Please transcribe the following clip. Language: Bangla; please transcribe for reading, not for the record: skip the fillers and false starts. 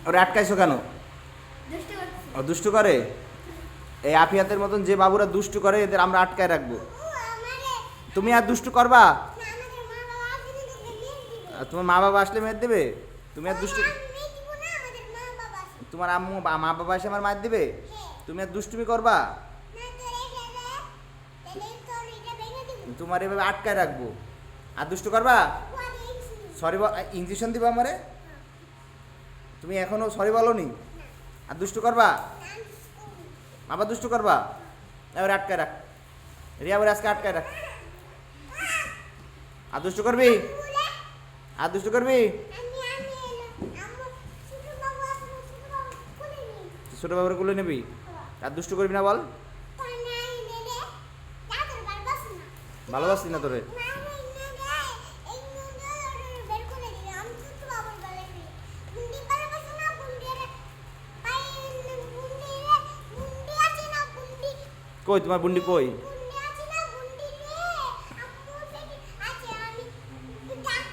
ওরা আটকাইছো কেন? ও দুষ্টু করে? এই আফিয়াতের মতন যে বাবুরা দুষ্টু করে এদের আমরা আটকায় রাখবো। তুমি আর দুষ্টু করবা? তোমার মা বাবা আসলে মেরে দেবে? তুমি আর দুষ্টু, তোমার আম্মু মা বাবা এসে আমার মার দিবে? তুমি আর দুষ্টুমি করবা? তোমার এভাবে আটকায় রাখবো। আর দুষ্টু করবা? সরি ইঞ্জেকশন দিবা আমারে? তুমি এখনো সরি বলনি? আর দুষ্টু করবা? আবার দুষ্টু করবা? এবার আটকায় রাখ, রিয়া বলে আজকে আটকায় রাখ। আর দুষ্টু করবি? আর দুষ্টু করবি? ছোট বাবুরে কুলে নিবি? আর দুষ্টু করবি না বল? ভালোবাসি না তোরে? কই তোমার বুন্ডি কই?